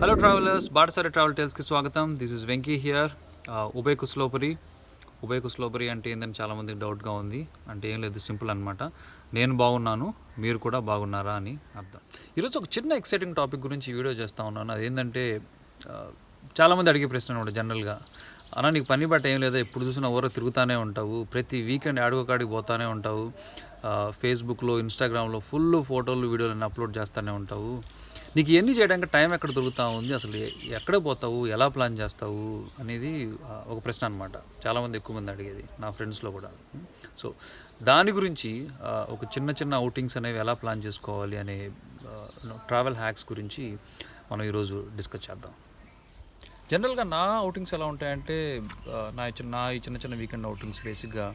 Hello travellers, బాటసారి travel టైల్స్కి స్వాగతం. This is Venky here. ఉభయ కుస్లోపరి అంటే ఏంటని చాలామందికి డౌట్గా ఉంది. అంటే ఏం లేదు, సింపుల్ అనమాట. నేను బాగున్నాను, మీరు కూడా బాగున్నారా అని అర్థం. ఈరోజు ఒక చిన్న ఎక్సైటింగ్ టాపిక్ గురించి వీడియో చేస్తూ ఉన్నాను. అదేంటంటే చాలామంది అడిగే ప్రశ్న అనమాట జనరల్గా. అలా నీకు పని బట్ట ఏం లేదా, ఎప్పుడు చూసినా ఊర తిరుగుతూనే ఉంటావు, ప్రతి వీకెండ్ ఆడుకోకాడికి పోతూనే ఉంటావు, ఫేస్బుక్లో ఇన్స్టాగ్రామ్లో ఫుల్ ఫోటోలు వీడియోలను అప్లోడ్ చేస్తూనే ఉంటావు, నీకు ఇవన్నీ చేయడానికి టైం ఎక్కడ దొరుకుతూ ఉంది, అసలు ఎక్కడ పోతావు, ఎలా ప్లాన్ చేస్తావు అనేది ఒక ప్రశ్న అనమాట. చాలామంది ఎక్కువ మంది అడిగేది, నా ఫ్రెండ్స్లో కూడా. సో దాని గురించి ఒక చిన్న చిన్న అవుటింగ్స్ అనేవి ఎలా ప్లాన్ చేసుకోవాలి అనే ట్రావెల్ హ్యాక్స్ గురించి మనం ఈరోజు డిస్కస్ చేద్దాం. జనరల్గా నా అవుటింగ్స్ ఎలా ఉంటాయంటే, నా ఈ చిన్న చిన్న వీకెండ్ అవుటింగ్స్ బేసిక్గా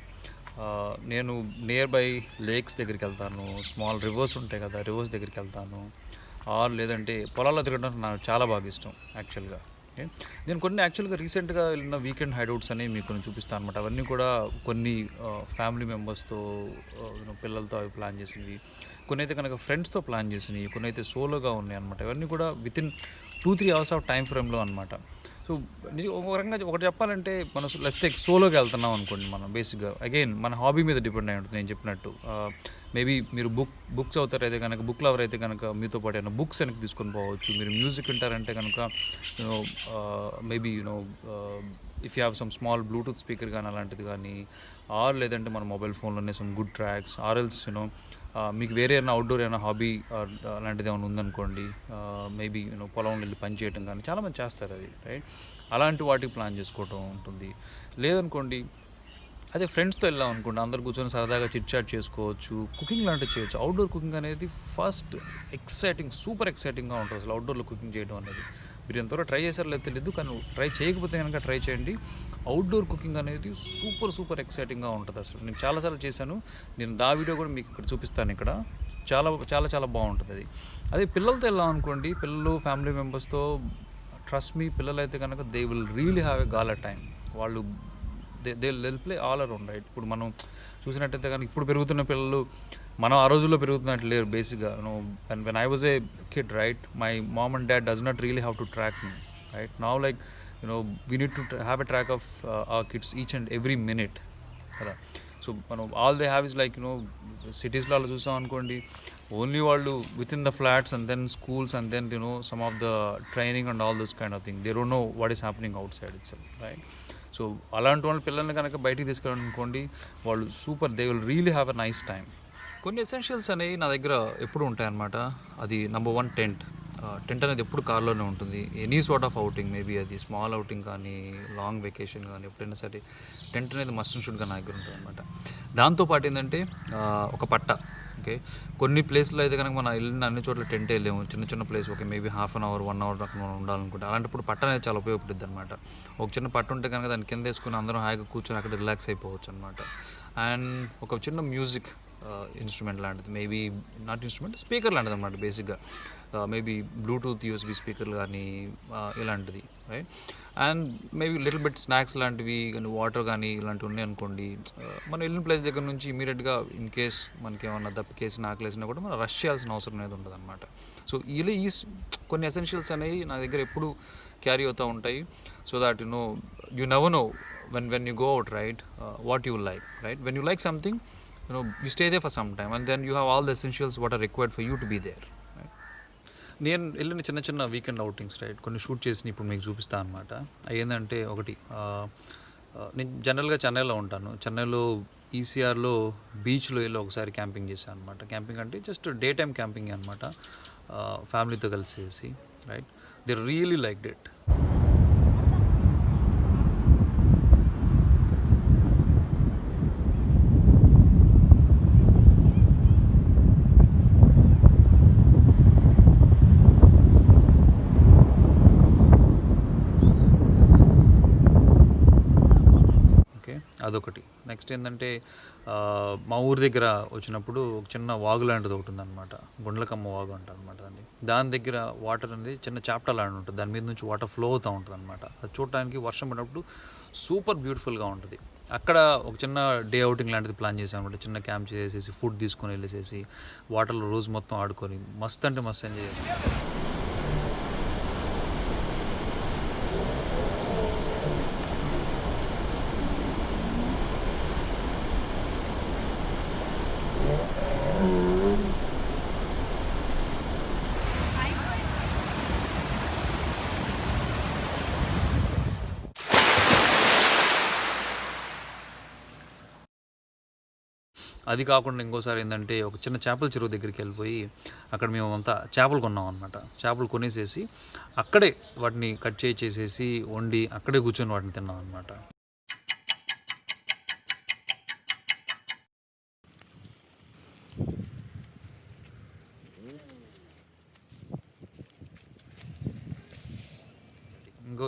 నేను నియర్ బై లేక్స్ దగ్గరికి వెళ్తాను, స్మాల్ రివర్స్ ఉంటాయి కదా, రివర్స్ దగ్గరికి వెళ్తాను, లేదంటే పొలాల్లో తిరగడం నాకు చాలా బాగా ఇష్టం యాక్చువల్గా. ఓకే, నేను కొన్ని యాక్చువల్గా రీసెంట్గా వెళ్ళిన వీకెండ్ హైడౌట్స్ అనేవి మీకు కొన్ని చూపిస్తాను అనమాట. అవన్నీ కూడా కొన్ని ఫ్యామిలీ మెంబర్స్తో, పిల్లలతో అవి ప్లాన్ చేసినవి, కొన్ని అయితే కనుక ఫ్రెండ్స్తో ప్లాన్ చేసినవి, కొన్ని అయితే సోలోగా ఉన్నాయి అనమాట. ఇవన్నీ కూడా వితిన్ 2-3 hours ఆఫ్ టైం ఫ్రేమ్లో అనమాట. సో ఒక రకంగా ఒకటి చెప్పాలంటే, మనం లెట్స్ టేక్ సోలోకి వెళ్తున్నాం అనుకోండి, మనం బేసిక్గా అగైన్ మన హాబీ మీద డిపెండ్ అయి ఉంటుంది. నేను చెప్పినట్టు మేబీ మీరు బుక్స్ అవుతారైతే కనుక, బుక్ లవర్ అయితే కనుక మీతో పాటు ఏమైనా బుక్స్ వెనక్కి తీసుకొని పోవచ్చు. మీరు మ్యూజిక్ వింటారంటే కనుక maybe if you have some small Bluetooth speaker కానీ అలాంటిది కానీ, లేదంటే మన మొబైల్ ఫోన్లోనే సమ్ గుడ్ ట్రాక్స్, ఎల్స్ మీకు వేరే ఏమైనా అవుట్డోర్ ఏమైనా హాబీ అలాంటిది ఏమైనా ఉందనుకోండి, మేబీ పొలంలో వెళ్ళి పని చేయడం కానీ చాలామంది చేస్తారు అది, రైట్? అలాంటి వాటికి ప్లాన్ చేసుకోవటం ఉంటుంది. లేదనుకోండి, అదే ఫ్రెండ్స్తో వెళ్ళాం అనుకోండి, అందరు కూర్చొని సరదాగా చిట్ చాట్ చేసుకోవచ్చు, కుకింగ్ లాంటివి చేయొచ్చు. అవుట్డోర్ కుకింగ్ అనేది ఫస్ట్ సూపర్ ఎక్సైటింగ్గా ఉంటుంది అసలు అవుట్డోర్లో కుకింగ్ చేయడం అనేది. మీరు ఎంతవరకు ట్రై చేశారో లేదు తెలియదు, కానీ ట్రై చేయకపోతే కనుక ట్రై చేయండి. అవుట్డోర్ కుకింగ్ అనేది సూపర్ ఎక్సైటింగ్గా ఉంటుంది అసలు. నేను చాలాసార్లు చేశాను, నేను దా వీడియో కూడా మీకు ఇక్కడ చూపిస్తాను. ఇక్కడ చాలా చాలా చాలా బాగుంటుంది అది. అదే పిల్లలతో వెళ్ళాం అనుకోండి, పిల్లలు ఫ్యామిలీ మెంబర్స్తో, ట్రస్ట్ మీ, పిల్లలు అయితే కనుక they will really have a gala time. వాళ్ళు they play all around, right? ఇప్పుడు మనం చూసినట్టయితే కనుక ఇప్పుడు పెరుగుతున్న పిల్లలు మనం ఆ రోజుల్లో పెరుగుతున్నట్టు లేరు బేసిక్గా. When I was a kid, right, my mom and dad does not really have to track me, right? Now like we need to have a track of our kids each and every minute కదా. So మనం all they have is like సిటీస్లో అలా చూసాం అనుకోండి, only వాళ్ళు with in the flats and then schools and then some of the training and all those kind of thing. They don't know what is happening out side it self, right? So అలాంటి వాళ్ళ పిల్లల్ని కనుక బయటికి తీసుకెళ్ళాలనుకోండి, వాళ్ళు they will really have a nice time. కొన్ని essentials అనేవి నా దగ్గర ఎప్పుడు ఉంటాయన్నమాట. అది నెంబర్ 1 టెంట్. టెంట్ అనేది ఎప్పుడు కార్లోనే ఉంటుంది. Any sort of outing, maybe అది స్మాల్ అవుటింగ్ కానీ, లాంగ్ వెకేషన్ కానీ, ఎప్పుడైనా సరే టెంట్ అనేది మస్ట్ అండ్ షుడ్గా నా దగ్గర ఉంటుంది అనమాట. దాంతోపాటు ఏంటంటే ఒక పట్ట. ఓకే, కొన్ని ప్లేస్లో అయితే కనుక మనం వెళ్ళిన అన్ని చోట్ల టెంట్ వెళ్ళాము, చిన్న place, okay, maybe 1/2 hour 1 hour దాకా మనం ఉండాలనుకుంటే అలాంటప్పుడు పట్ట అనేది చాలా ఉపయోగపడుతుంది అనమాట. ఒక చిన్న పట్ట ఉంటే కనుక దాన్ని కింద వేసుకుని అందరం హాయిగా కూర్చొని అక్కడ రిలాక్స్ అయిపోవచ్చు అనమాట. అండ్ ఒక చిన్న మ్యూజిక్ ఇన్స్ట్రుమెంట్ లాంటిది, మేబీ నాట్ ఇన్స్ట్రుమెంట్, స్పీకర్ లాంటిది అనమాట బేసిక్గా. మేబీ బ్లూటూత్ యూఎస్బీ స్పీకర్లు కానీ ఇలాంటిది, right? And maybe little bit snacks లాంటివి కానీ, వాటర్ కానీ ఇలాంటివి ఉన్నాయి అనుకోండి, మనం వెళ్ళిన ప్లేస్ దగ్గర నుంచి ఇమీడియట్గా ఇన్ కేస్ మనకి ఏమన్నా దప్పికేసిన ఆకలేసినా కూడా మనం రష్ చేయాల్సిన అవసరం అనేది ఉంటుంది అనమాట. సో ఇలా కొన్ని ఎసెన్షియల్స్ అనేవి నా దగ్గర ఎప్పుడు క్యారీ అవుతూ ఉంటాయి. So that you never know when you go out, right, what you like, right? When you like something, you stay there for some time and then you have all the essentials what are required for you to be there, right? నేను వెళ్ళిన చిన్న weekend outings, right, కొన్ని shoot చేసి ఇప్పుడు మీకు చూపిస్తాను అనమాట. అవి ఏంటంటే, ఒకటి, నేను జనరల్గా చెన్నైలో ఉంటాను. చెన్నైలో ఈసీఆర్లో బీచ్లో వెళ్ళి ఒకసారి క్యాంపింగ్ చేశాను అనమాట. క్యాంపింగ్ అంటే జస్ట్ డే టైమ్ క్యాంపింగ్ అనమాట, ఫ్యామిలీతో కలిసి, right? They really liked it. అదొకటి. నెక్స్ట్ ఏంటంటే, మా ఊరి దగ్గర వచ్చినప్పుడు ఒక చిన్న వాగు లాంటిది ఒకటి ఉందన్నమాట, గుండ్లకమ్మ వాగు అంటారు అనమాట దాని దగ్గర వాటర్ అనేది చిన్న చాప్టర్ లాంటి ఉంటుంది, దాని మీద నుంచి వాటర్ ఫ్లో అవుతూ ఉంటుంది అనమాట. అది చూడటానికి వర్షం పడినప్పుడు సూపర్ బ్యూటిఫుల్గా ఉంటుంది. అక్కడ ఒక చిన్న డే అవుటింగ్ లాంటిది ప్లాన్ చేసాం అనమాట. చిన్న క్యాంప్ చేసేసి, ఫుడ్ తీసుకొని వెళ్ళేసేసి, వాటర్లో రోజు మొత్తం ఆడుకొని మస్తు అంటే మస్తు ఎంజాయ్ చేసాం. అది కాకుండా ఇంకోసారి ఏంటంటే ఒక చిన్న చేపల చెరువు దగ్గరికి వెళ్ళిపోయి అక్కడ మేము అంతా చేపలు కొన్నాం అనమాట. చేపలు కొనేసేసి అక్కడే వాటిని కట్ చేసేసి వండి అక్కడే కూర్చొని వాటిని తిన్నాం అనమాట.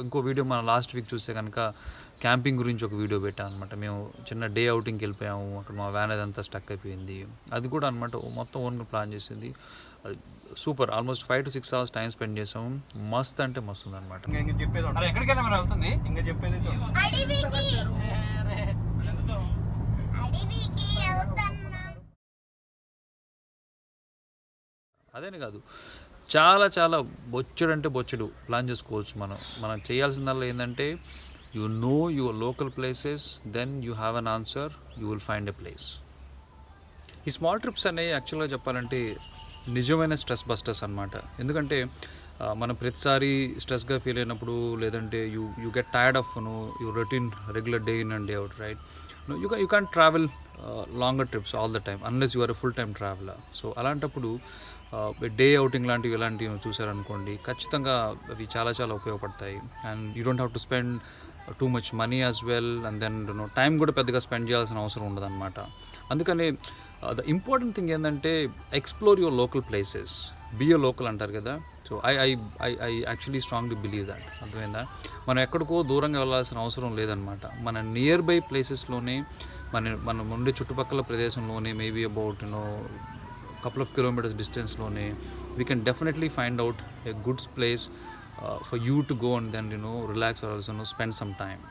ఇంకో వీడియో మన లాస్ట్ వీక్ చూస్తే కనుక క్యాంపింగ్ గురించి ఒక వీడియో పెట్టాను అనమాట. మేము చిన్న డే అవుటింగ్కి వెళ్ళిపోయాము, అక్కడ మా వ్యాన్ అదంతా స్టక్ అయిపోయింది. అది కూడా అనమాట మొత్తం ఓన్గా ప్లాన్ చేసింది. Super, almost 5 to 6 hours time spend చేసాము. మస్త్ అంటే మస్తు ఉంది అనమాట. ఎక్కడికైనా మనం వెళ్తుంది ఇంకా చెప్పేది అదేనే కాదు, చాలా చాలా బొచ్చెడు అంటే బొచ్చెడు ప్లాన్ చేసుకోవచ్చు. మనం చేయాల్సిందల్లా ఏంటంటే you know your local places, then you have an answer, you will find a place. ఈ స్మాల్ ట్రిప్స్ అనేవి యాక్చువల్గా చెప్పాలంటే నిజమైన స్ట్రెస్ బస్టర్స్ అనమాట. ఎందుకంటే మనం ప్రతిసారి స్ట్రెస్గా ఫీల్ అయినప్పుడు, లేదంటే you get tired of you routine regular day in and day out, right? You can travel longer trips all the time unless you are a full time traveler. So అలాంటప్పుడు day outing లాంటివి ఇలాంటివి చూసారనుకోండి, ఖచ్చితంగా అవి చాలా చాలా ఉపయోగపడతాయి. And you don't have to spend too much money as well, and then time కూడా పెద్దగా స్పెండ్ చేయాల్సిన అవసరం ఉండదన్నమాట. అందుకని ద ఇంపార్టెంట్ థింగ్ ఏంటంటే explore your local places, be a local అంటారు కదా. So I actually strongly believe that. అర్థమైందా? మనం ఎక్కడికో దూరంగా వెళ్ళాల్సిన అవసరం లేదనమాట. మన నియర్ బై ప్లేసెస్లోనే, మనం ఉండే చుట్టుపక్కల ప్రదేశంలోనే, maybe about couple of kilometers distance lone we can definitely find out a good place for you to go and then relax or also spend some time.